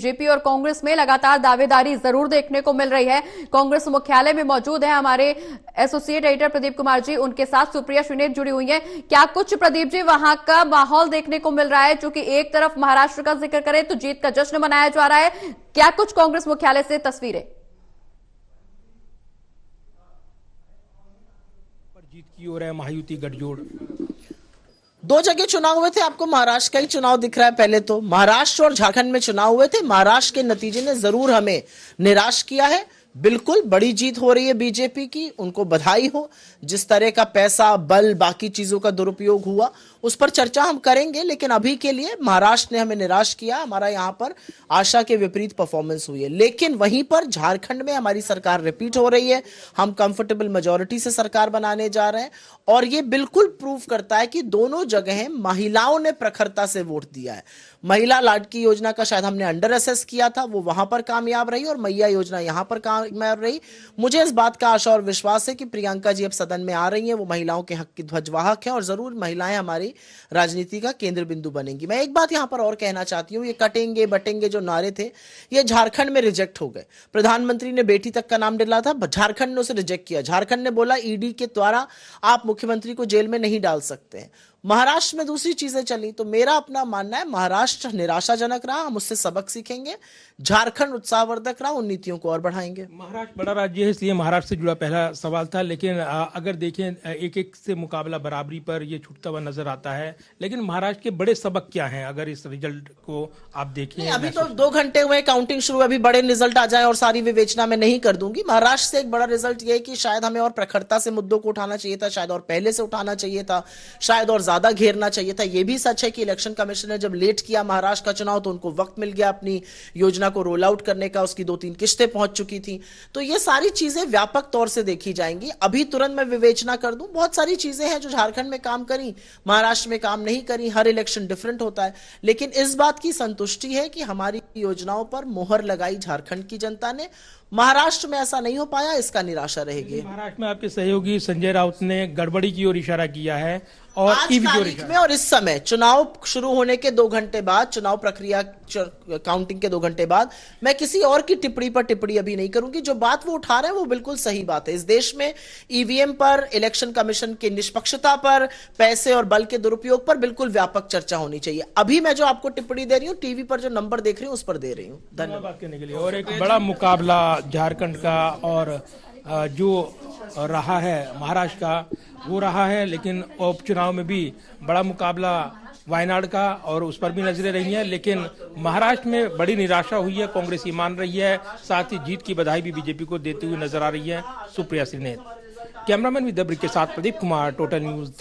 BJP और कांग्रेस में लगातार दावेदारी जरूर देखने को मिल रही है। कांग्रेस मुख्यालय में मौजूद है हमारे एसोसिएट एडिटर प्रदीप कुमार जी, उनके साथ सुप्रिया श्रीनेत जुड़ी हुई हैं। क्या कुछ प्रदीप जी वहां का माहौल देखने को मिल रहा है? चूंकि एक तरफ महाराष्ट्र का जिक्र करें तो जीत का जश्न मनाया जा रहा है, क्या कुछ कांग्रेस मुख्यालय से तस्वीरें? जीत की ओर है महायुति गठजोड़। दो जगह चुनाव हुए थे, आपको महाराष्ट्र का ही चुनाव दिख रहा है। पहले तो महाराष्ट्र और झारखंड में चुनाव हुए थे। महाराष्ट्र के नतीजे ने जरूर हमें निराश किया है। बिल्कुल बड़ी जीत हो रही है बीजेपी की, उनको बधाई हो। जिस तरह का पैसा, बल, बाकी चीजों का दुरुपयोग हुआ उस पर चर्चा हम करेंगे, लेकिन अभी के लिए महाराष्ट्र ने हमें निराश किया। हमारा यहाँ पर आशा के विपरीत परफॉर्मेंस हुई है। लेकिन वहीं पर झारखंड में हमारी सरकार रिपीट हो रही है। हम कंफर्टेबल मेजॉरिटी से सरकार बनाने जा रहे हैं और ये बिल्कुल प्रूव करता है कि दोनों जगह महिलाओं ने प्रखरता से वोट दिया है। महिला लाडकी योजना का शायद हमने अंडर असेस किया था, वो वहां पर कामयाब रही और मैया योजना यहां पर कामयाब रही। मुझे इस बात का आशा और विश्वास है कि प्रियंका जी अब सदन में आ रही हैं, वो महिलाओं के हक की ध्वजवाहक है और जरूर महिलाएं हमारी राजनीति का केंद्र बिंदु बनेंगी। मैं एक बात यहां पर और कहना चाहती हूं, ये कटेंगे बटेंगे जो नारे थे ये झारखंड में रिजेक्ट हो गए। प्रधानमंत्री ने बेटी तक का नाम डाला था, झारखंड ने उसे रिजेक्ट किया। झारखंड ने बोला ईडी के द्वारा आप मुख्यमंत्री को जेल में नहीं डाल सकते हैं। महाराष्ट्र में दूसरी चीजें चली। तो मेरा अपना मानना है महाराष्ट्र निराशाजनक रहा, हम उससे सबक सीखेंगे। झारखंड उत्साहवर्धक रहा, उन नीतियों को और बढ़ाएंगे। महाराष्ट्र बड़ा राज्य है, इसलिए महाराष्ट्र से जुड़ा पहला सवाल था। लेकिन अगर देखें एक एक से मुकाबला बराबरी पर ये छूटता हुआ नजर आता है। लेकिन महाराष्ट्र के बड़े सबक क्या हैं अगर इस रिजल्ट को आप देखें? अभी तो 2 घंटे हुए, काउंटिंग शुरू, अभी बड़े रिजल्ट आ जाए और सारी विवेचना में नहीं कर दूंगी। महाराष्ट्र से एक बड़ा रिजल्ट ये है कि शायद हमें और प्रखरता से मुद्दों को उठाना चाहिए था, शायद और पहले से उठाना चाहिए था, शायद और ज्यादा घेरना चाहिए था। यह भी सच है कि इलेक्शन कमीशन ने जब लेट किया महाराष्ट्र का चुनाव तो उनको वक्त मिल गया अपनी योजना को रोल आउट करने का, उसकी 2-3 किस्तें पहुंच चुकी थी। तो ये सारी चीजें व्यापक तौर से देखी जाएंगी। अभी तुरंत मैं विवेचना कर दूं, बहुत सारी चीजें हैं जो झारखंड में काम करी, महाराष्ट्र में काम नहीं करी। हर इलेक्शन डिफरेंट होता है, लेकिन इस बात की संतुष्टि है कि हमारी योजनाओं पर मोहर लगाई झारखंड की जनता ने। महाराष्ट्र में ऐसा नहीं हो पाया, इसका निराशा रहेगी। महाराष्ट्र में आपके सहयोगी संजय राउत ने गड़बड़ी की ओर इशारा किया है और आज तारीख में और इस समय चुनाव शुरू होने के 2 घंटे बाद, चुनाव प्रक्रिया काउंटिंग के 2 घंटे बाद मैं किसी और की टिप्पणी पर टिप्पणी अभी नहीं करूंगी। जो बात वो उठा रहे हैं वो बिल्कुल सही बात है। इस देश में ईवीएम पर, इलेक्शन कमीशन की निष्पक्षता पर, पैसे और बल के दुरुपयोग पर बिल्कुल व्यापक चर्चा होनी चाहिए। अभी मैं जो आपको टिप्पणी दे रही हूँ, टीवी पर जो नंबर देख रही हूँ उस पर दे रही हूँ। धन्यवाद करने के लिए। और एक बड़ा मुकाबला झारखंड का और जो रहा है महाराष्ट्र का वो रहा है, लेकिन उपचुनाव में भी बड़ा मुकाबला वायनाड का और उस पर भी नजरें रही हैं। लेकिन महाराष्ट्र में बड़ी निराशा हुई है, कांग्रेस ये मान रही है। साथ ही जीत की बधाई भी बीजेपी को देते हुए नजर आ रही है Supriya Shrinate. Cameraman with the brick के साथ प्रदीप कुमार, टोटल न्यूज।